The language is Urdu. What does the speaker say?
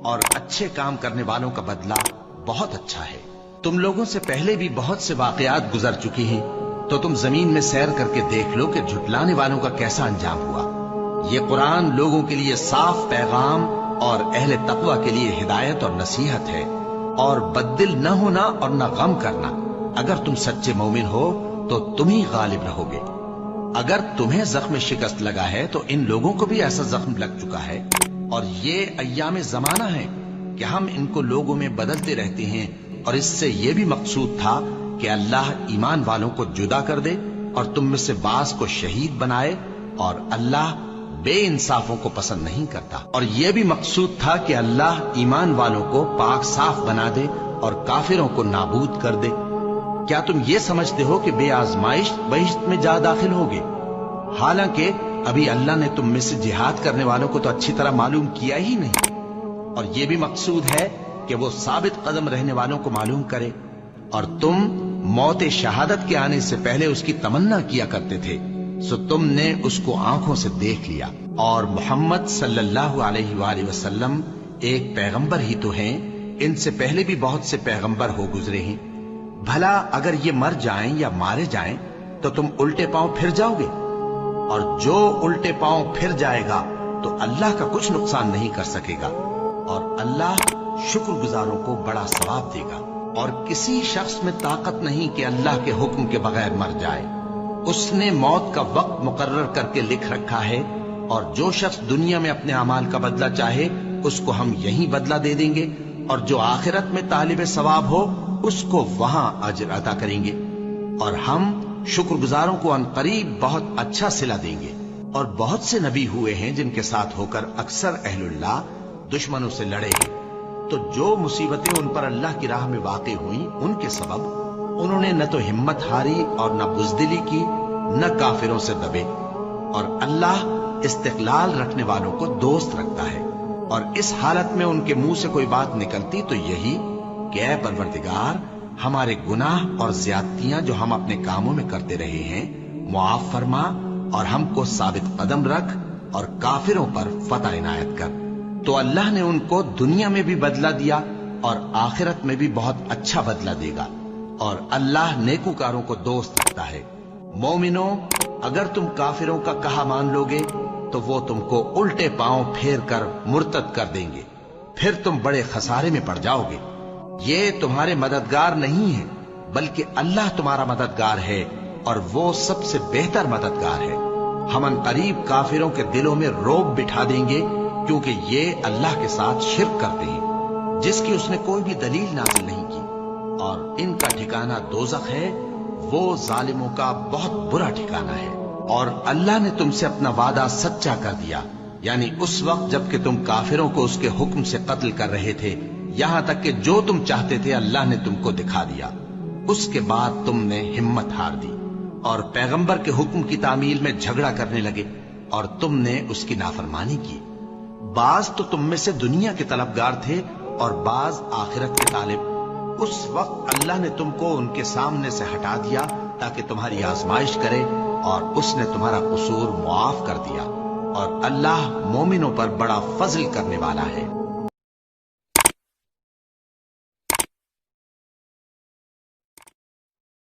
اور اچھے کام کرنے والوں کا بدلہ بہت اچھا ہے۔ تم لوگوں سے پہلے بھی بہت سے واقعات گزر چکی ہیں، تو تم زمین میں سیر کر کے دیکھ لو کہ جھٹلانے والوں کا کیسا انجام ہوا۔ یہ قرآن لوگوں کے لیے صاف پیغام اور اہل تقوی کے لیے ہدایت اور نصیحت ہے، اور بددل نہ ہونا اور نہ غم کرنا۔ اگر تم سچے مومن ہو تو تم ہی غالب رہو گے۔ اگر تمہیں زخم شکست لگا ہے تو ان لوگوں کو بھی ایسا زخم لگ چکا ہے، اور یہ ایام زمانہ ہے کہ ہم ان کو لوگوں میں بدلتے رہتے ہیں، اور اس سے یہ بھی مقصود تھا کہ اللہ ایمان والوں کو جدا کر دے اور تم میں سے بعض کو شہید بنائے، اور اللہ بے انصافوں کو پسند نہیں کرتا۔ اور یہ بھی مقصود تھا کہ اللہ ایمان والوں کو پاک صاف بنا دے اور کافروں کو نابود کر دے۔ کیا تم یہ سمجھتے ہو کہ بے آزمائش بہشت میں جا داخل ہوگے؟ حالانکہ ابھی اللہ نے تم میں سے جہاد کرنے والوں کو تو اچھی طرح معلوم کیا ہی نہیں، اور یہ بھی مقصود ہے کہ وہ ثابت قدم رہنے والوں کو معلوم کرے۔ اور تم موت شہادت کے آنے سے پہلے اس کی تمنا کیا کرتے تھے، سو تم نے اس کو آنکھوں سے دیکھ لیا۔ اور محمد صلی اللہ علیہ وآلہ وسلم ایک پیغمبر ہی تو ہیں، ان سے پہلے بھی بہت سے پیغمبر ہو گزرے ہیں۔ بھلا اگر یہ مر جائیں یا مارے جائیں تو تم الٹے پاؤں پھر جاؤ گے؟ اور جو الٹے پاؤں پھر جائے گا تو اللہ کا کچھ نقصان نہیں کر سکے گا، اور اللہ شکر گزاروں کو بڑا ثواب دے گا۔ اور کسی شخص میں طاقت نہیں کہ اللہ کے حکم کے بغیر مر جائے، اس نے موت کا وقت مقرر کر کے لکھ رکھا ہے، اور جو شخص دنیا میں اپنے اعمال کا بدلہ چاہے اس کو ہم یہیں بدلہ دے دیں گے، اور جو آخرت میں طالب ثواب ہو اس کو وہاں اجر عطا کریں گے، اور ہم شکر گزاروں کو عنقریب بہت اچھا صلہ دیں گے۔ اور بہت سے نبی ہوئے ہیں جن کے ساتھ ہو کر اکثر اہل اللہ دشمنوں سے لڑے ہیں، تو جو مصیبتیں ان پر اللہ کی راہ میں واقع ہوئیں ان کے سبب انہوں نے نہ تو ہمت ہاری اور نہ بزدلی کی، نہ کافروں سے دبے۔ اور اللہ استقلال رکھنے والوں کو دوست رکھتا ہے، اور اس حالت میں ان کے منہ سے کوئی بات نکلتی تو یہی کہ اے پروردگار، ہمارے گناہ اور زیادتیاں جو ہم اپنے کاموں میں کرتے رہے ہیں معاف فرما، اور ہم کو ثابت قدم رکھ، اور کافروں پر فتح عنایت کر۔ تو اللہ نے ان کو دنیا میں بھی بدلہ دیا اور آخرت میں بھی بہت اچھا بدلہ دے گا، اور اللہ نیکوکاروں کو دوست رکھتا ہے۔ مومنوں، اگر تم کافروں کا کہا مان لوگے تو وہ تم کو الٹے پاؤں پھیر کر مرتد کر دیں گے، پھر تم بڑے خسارے میں پڑ جاؤ گے۔ یہ تمہارے مددگار نہیں ہے بلکہ اللہ تمہارا مددگار ہے، اور وہ سب سے بہتر مددگار ہے۔ ہم عنقریب کافروں کے دلوں میں رعب بٹھا دیں گے، کیونکہ یہ اللہ کے ساتھ شرک کرتے ہیں جس کی اس نے کوئی بھی دلیل نازل نہیں کی، اور ان کا ٹھکانہ دوزخ ہے، وہ ظالموں کا بہت برا ٹھکانہ ہے۔ اور اللہ نے تم سے اپنا وعدہ سچا کر دیا، یعنی اس وقت جب کہ تم کافروں کو اس کے حکم سے قتل کر رہے تھے، یہاں تک کہ جو تم چاہتے تھے اللہ نے تم کو دکھا دیا۔ اس کے بعد تم نے ہمت ہار دی اور پیغمبر کے حکم کی تعمیل میں جھگڑا کرنے لگے، اور تم نے اس کی نافرمانی کی۔ بعض تو تم میں سے دنیا کے طلبگار تھے اور بعض آخرت کے طالب۔ اس وقت اللہ نے تم کو ان کے سامنے سے ہٹا دیا تاکہ تمہاری آزمائش کرے، اور اس نے تمہارا قصور معاف کر دیا، اور اللہ مومنوں پر بڑا فضل کرنے والا ہے۔